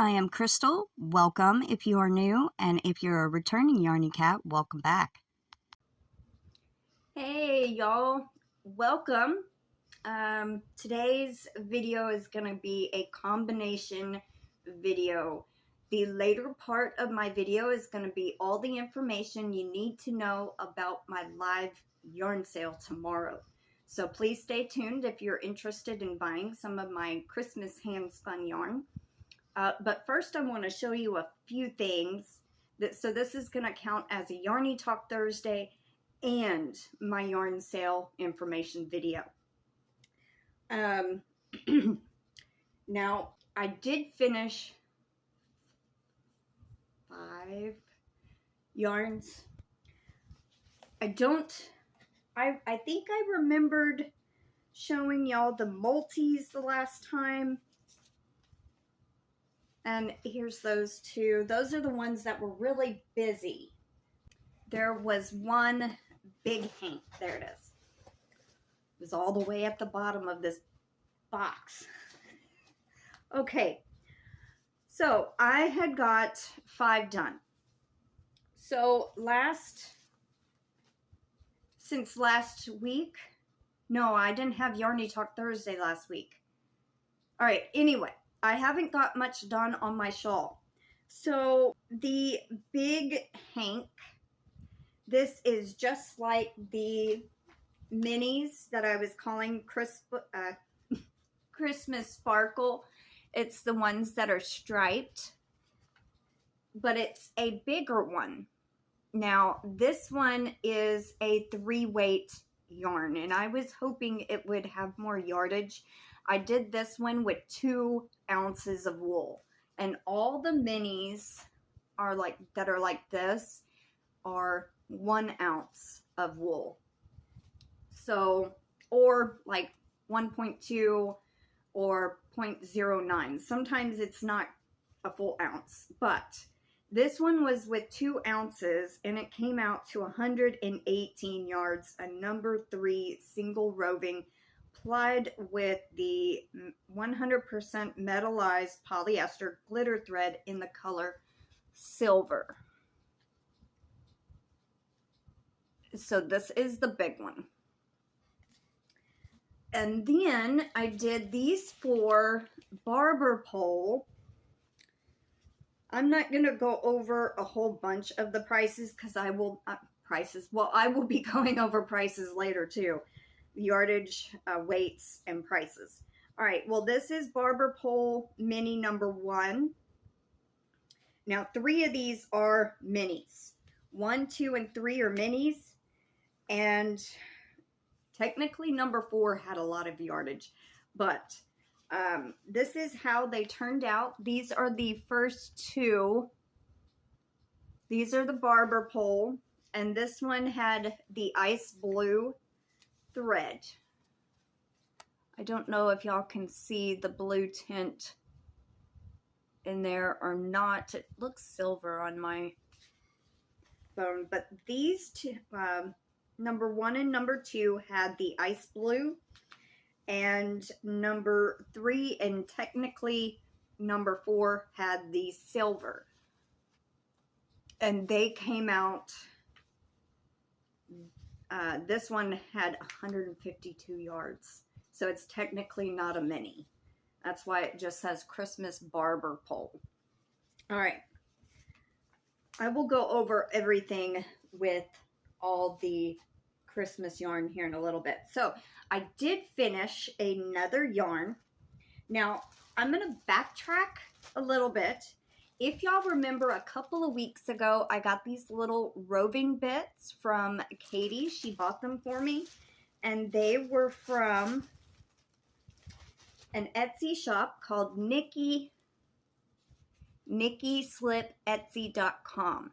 I am Crystal. Welcome if you are new, and if you're a returning Yarny Cat, welcome back. Hey y'all, welcome. Today's video is going to be a combination video. The later part of my video is going to be all the information you need to know about my live yarn sale tomorrow. So please stay tuned if you're interested in buying some of my Christmas hand spun yarn. But first I want to show you a few things. So this is going to count as a Yarny Talk Thursday and my yarn sale information video. Now, I did finish 5 yarns. I think I remembered showing y'all the multis the last time. And here's those two. Those are the ones that were really busy. There was one big hank. There it is. It was all the way at the bottom of this box. Okay. So I had got 5 done. So since last week, no, I didn't have Yarny Talk Thursday last week. All right, anyway. I haven't got much done on my shawl. So the big hank, this is just like the minis that I was calling Christmas Sparkle. It's the ones that are striped, but it's a bigger one. Now this one is a 3-weight yarn, and I was hoping it would have more yardage. I did this one with 2 ounces of wool, and all the minis are like this are 1 ounce of wool. So, or like 1.2 or 0.09. Sometimes it's not a full ounce, but this one was with 2 ounces, and it came out to 118 yards, a number 3 single roving, plied with the 100% metallized polyester glitter thread in the color silver. So this is the big one. And then I did these 4 barber pole. I'm not going to go over a whole bunch of the prices because I will be going over prices later too. Yardage, weights, and prices. All right, well, this is barber pole mini number 1. Now 3 of these are minis. 1, 2, and 3 are minis, and technically number 4 had a lot of yardage, but this is how they turned out. These are the first 2. These are the barber pole, and this one had the ice blue thread. I don't know if y'all can see the blue tint in there or not. It looks silver on my phone, but these 2, number 1 and number 2 had the ice blue, and number 3 and technically number 4 had the silver, and they came out. This one had 152 yards, so it's technically not a mini. That's why it just says Christmas barber pole. All right, I will go over everything with all the Christmas yarn here in a little bit. So I did finish another yarn. Now I'm going to backtrack a little bit. If y'all remember, a couple of weeks ago, I got these little roving bits from Katie. She bought them for me, and they were from an Etsy shop called Nikki, Slipp, Etsy.com.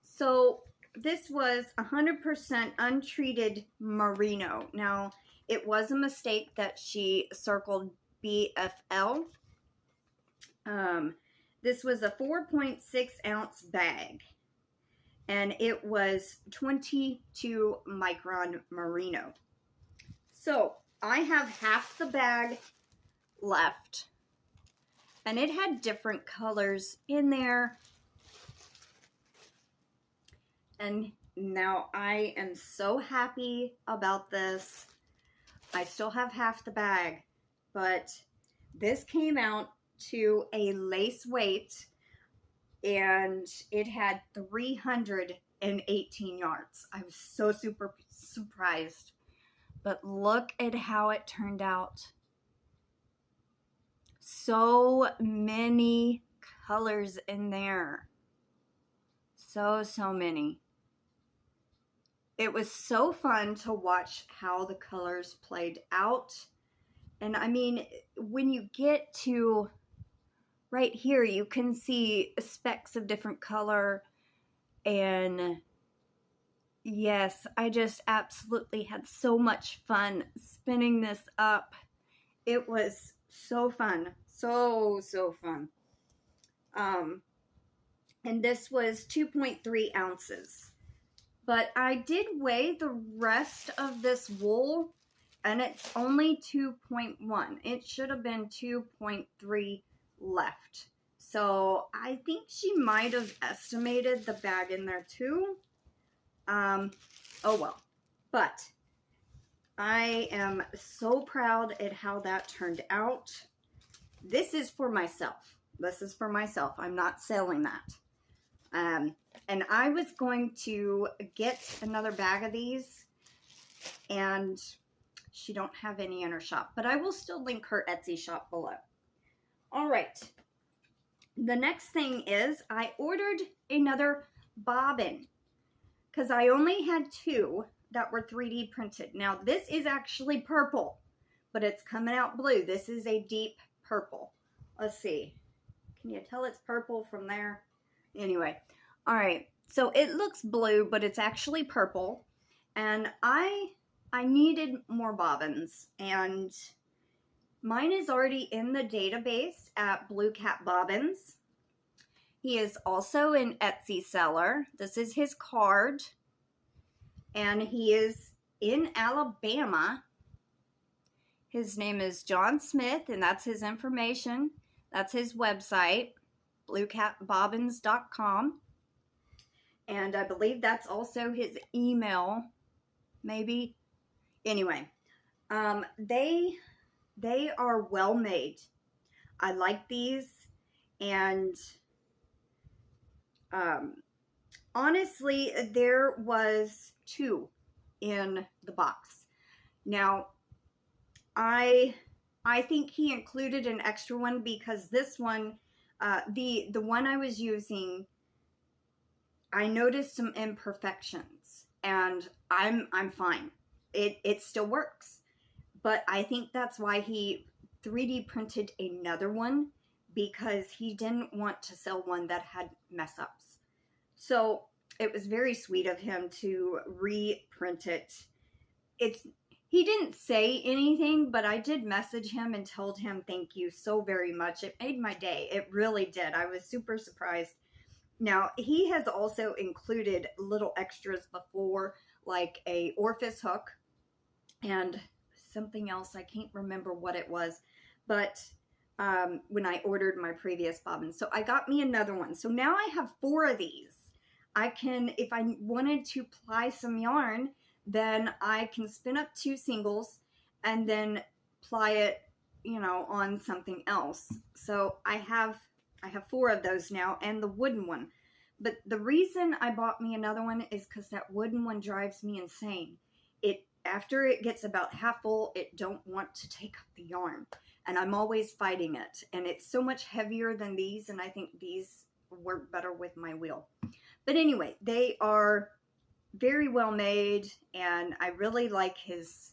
So this was 100% untreated merino. Now, it was a mistake that she circled BFL. This was a 4.6 ounce bag, and it was 22 micron merino. So I have half the bag left, And it had different colors in there. And now I am so happy about this. I still have half the bag, but this came out to a lace weight, and it had 318 yards. I was so super surprised. But look at how it turned out. So many colors in there. So many. It was so fun to watch how the colors played out. And I mean, when you get to right here, you can see specks of different color. And yes, I just absolutely had so much fun spinning this up. It was so fun. So fun. And this was 2.3 ounces. But I did weigh the rest of this wool, and it's only 2.1. It should have been 2.3 left. So I think she might have estimated the bag in there too. Oh well. But I am so proud at how that turned out. This is for myself. This is for myself. I'm not selling that. And I was going to get another bag of these, and she don't have any in her shop, but I will still link her Etsy shop below. All right. The next thing is I ordered another bobbin because I only had 2 that were 3D printed. Now this is actually purple, but it's coming out blue. This is a deep purple. Let's see. Can you tell it's purple from there? Anyway, all right, so it looks blue, but it's actually purple, and I needed more bobbins, and mine is already in the database at Blue Cat Bobbins. He is also an Etsy seller. This is his card, and he is in Alabama. His name is John Smith, and that's his information. That's his website, bluecatbobbins.com. And I believe that's also his email, maybe. Anyway, they are well made. I like these, and honestly, there was 2 in the box. Now, I think he included an extra one because this one, the one I was using, I noticed some imperfections, and I'm fine. It still works, but I think that's why he 3D printed another one, because he didn't want to sell one that had mess ups. So it was very sweet of him to reprint it. He didn't say anything, but I did message him and told him thank you so very much. It made my day. It really did. I was super surprised. Now, he has also included little extras before, like a orifice hook and something else. I can't remember what it was, but when I ordered my previous bobbin. So I got me another one. So now I have 4 of these. I can, if I wanted to ply some yarn, then I can spin up 2 singles and then ply it, you know, on something else. So I have 4 of those now, and the wooden one. But the reason I bought me another one is because that wooden one drives me insane. After it gets about half full, it don't want to take up the yarn, and I'm always fighting it. And it's so much heavier than these, and I think these work better with my wheel. But anyway, they are very well made, and I really like his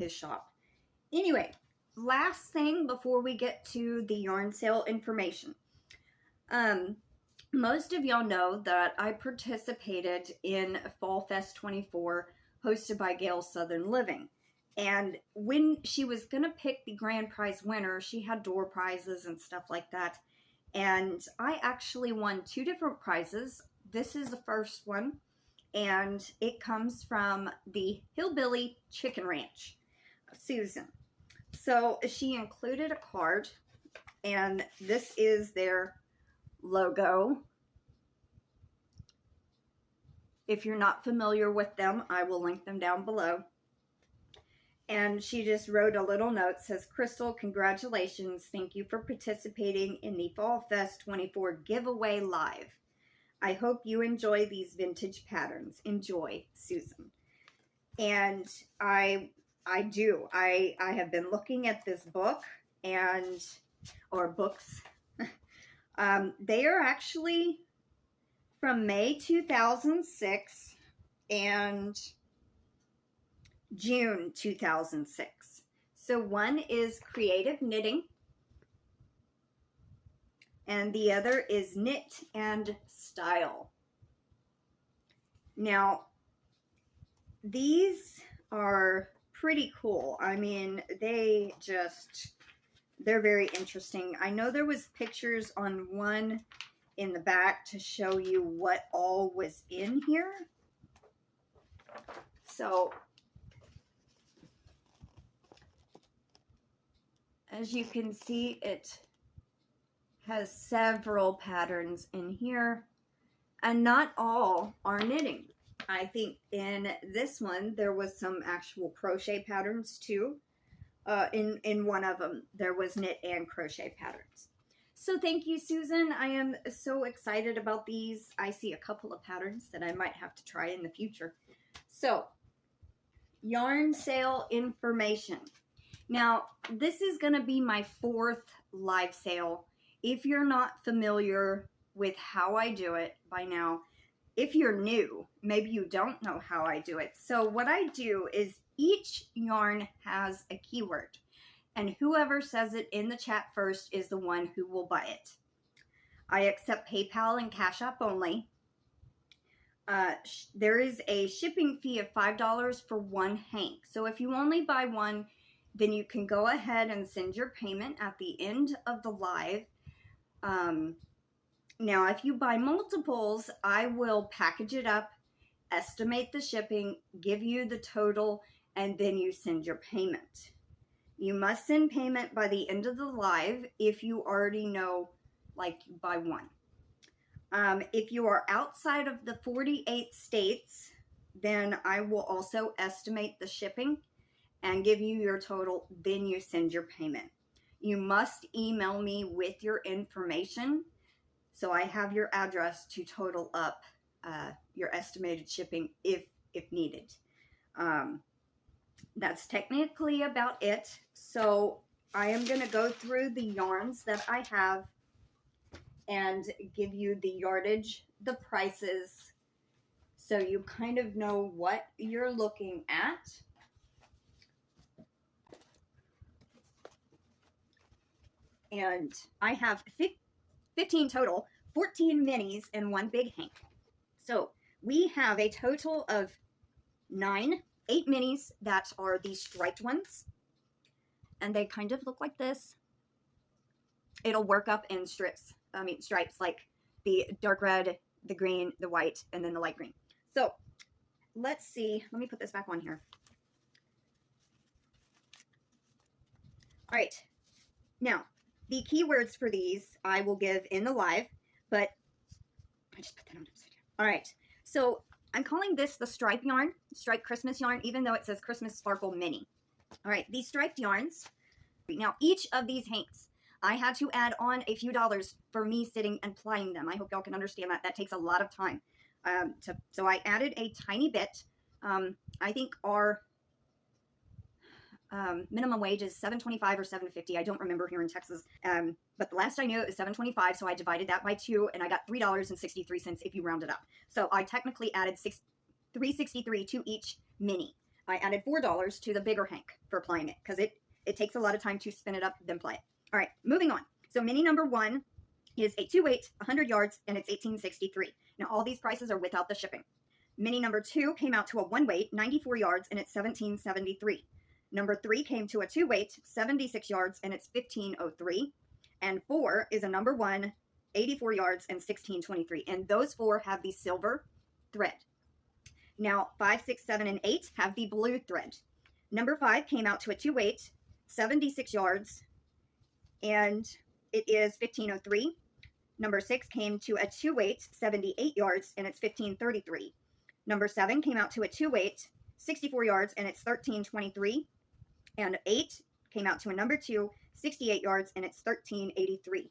shop. Anyway, last thing before we get to the yarn sale information. Most of y'all know that I participated in Fall Fest 24 hosted by Gail Southern Living. And when she was going to pick the grand prize winner, she had door prizes and stuff like that. And I actually won 2 different prizes. This is the first one, and it comes from the Hillbilly Chicken Ranch, Susan. So she included a card, and this is their logo. If you're not familiar with them, I will link them down below. And she just wrote a little note, says, Crystal, congratulations. Thank you for participating in the Fall Fest 24 giveaway live. I hope you enjoy these vintage patterns. Enjoy, Susan. And I do. I have been looking at this book or books. They are actually from May 2006 and June 2006. So one is Creative Knitting and the other is Knit and Style. Now, these are pretty cool. I mean, they're very interesting. I know there was pictures on one in the back to show you what all was in here. So, as you can see, it has several patterns in here, and not all are knitting. I think in this one, there was some actual crochet patterns too. In one of them, there was knit and crochet patterns. So thank you, Susan. I am so excited about these. I see a couple of patterns that I might have to try in the future. So, yarn sale information. Now, this is going to be my 4th live sale. If you're not familiar with how I do it by now, if you're new, maybe you don't know how I do it. So what I do is each yarn has a keyword, and whoever says it in the chat first is the one who will buy it. I accept PayPal and Cash App only. There is a shipping fee of $5 for one hank. So if you only buy one, then you can go ahead and send your payment at the end of the live. Now, if you buy multiples, I will package it up, estimate the shipping, give you the total, and then you send your payment. You must send payment by the end of the live if you already know, like, you buy one. If you are outside of the 48 states, then I will also estimate the shipping and give you your total, then you send your payment. You must email me with your information, so I have your address to total up your estimated shipping if needed. That's technically about it. So I am going to go through the yarns that I have and give you the yardage, the prices, so you kind of know what you're looking at. And I have 15 total, 14 minis, and one big hank. So we have a total of 8 minis that are the striped ones. And they kind of look like this. It'll work up in stripes, like the dark red, the green, the white, and then the light green. So let's see. Let me put this back on here. All right. Now, the keywords for these I will give in the live, but I just put that on upside down. All right, so I'm calling this the stripe yarn, striped Christmas yarn, even though it says Christmas Sparkle Mini. All right, these striped yarns. Now, each of these hanks, I had to add on a few dollars for me sitting and plying them. I hope y'all can understand that. That takes a lot of time. So I added a tiny bit. I think our minimum wage is $7.25 or $7.50. I don't remember here in Texas. But the last I knew it was $7.25, so I divided that by 2, and I got $3.63 if you round it up. So I technically added $3.63 to each mini. I added $4 to the bigger hank for applying it, because it takes a lot of time to spin it up, then play it. All right, moving on. So mini number 1 is a 2-weight, 100 yards, and it's $18.63. Now, all these prices are without the shipping. Mini number 2 came out to a 1-weight, 94 yards, and it's $17.73. Number 3 came to a 2-weight, 76 yards, and it's $15.03. And 4 is a number 1, 84 yards, and $16.23. And those 4 have the silver thread. Now, 5, 6, 7, and 8 have the blue thread. Number 5 came out to a 2-weight, 76 yards, and it is 1503. Number 6 came to a 2 weight, 78 yards, and it's 1533. Number 7 came out to a 2 weight, 64 yards, and it's 1323. And 8 came out to a number 2, 68 yards, and it's 1383.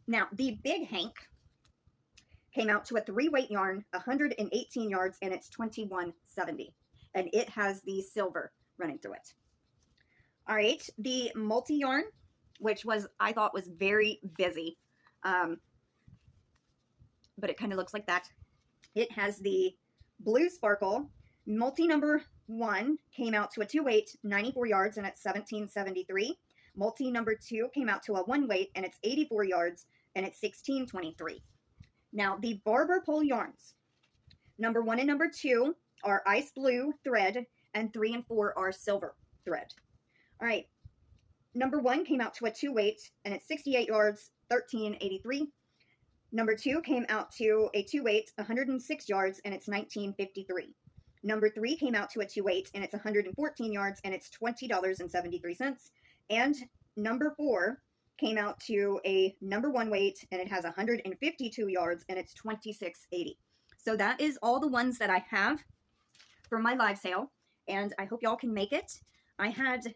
Now, the Big Hank came out to a 3 weight yarn, 118 yards, and it's 2170. And it has the silver running through it. All right, the multi yarn, which I thought was very busy, but it kind of looks like that. It has the blue sparkle. Multi number 1 came out to a 2 weight, 94 yards, and it's 1773. Multi number 2 came out to a 1 weight, and it's 84 yards, and it's 1623. Now, the barber pole yarns, number 1 and number 2 are ice blue thread, and 3 and 4 are silver thread. All right, number 1 came out to a 2 weight, and it's 68 yards, 1383. Number 2 came out to a 2 weight, 106 yards, and it's 1953. Number 3 came out to a 2 weight, and it's 114 yards, and it's $20.73. And number 4 came out to a number 1 weight, and it has 152 yards, and it's $26.80. So that is all the ones that I have for my live sale, and I hope y'all can make it. I had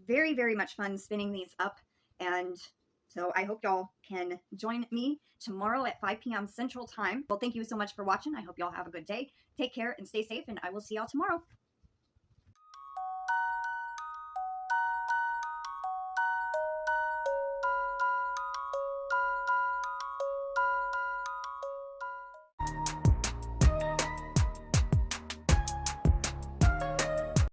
very, very much fun spinning these up, and so I hope y'all can join me tomorrow at 5 p.m. Central Time. Well, thank you so much for watching. I hope y'all have a good day. Take care and stay safe, and I will see y'all tomorrow.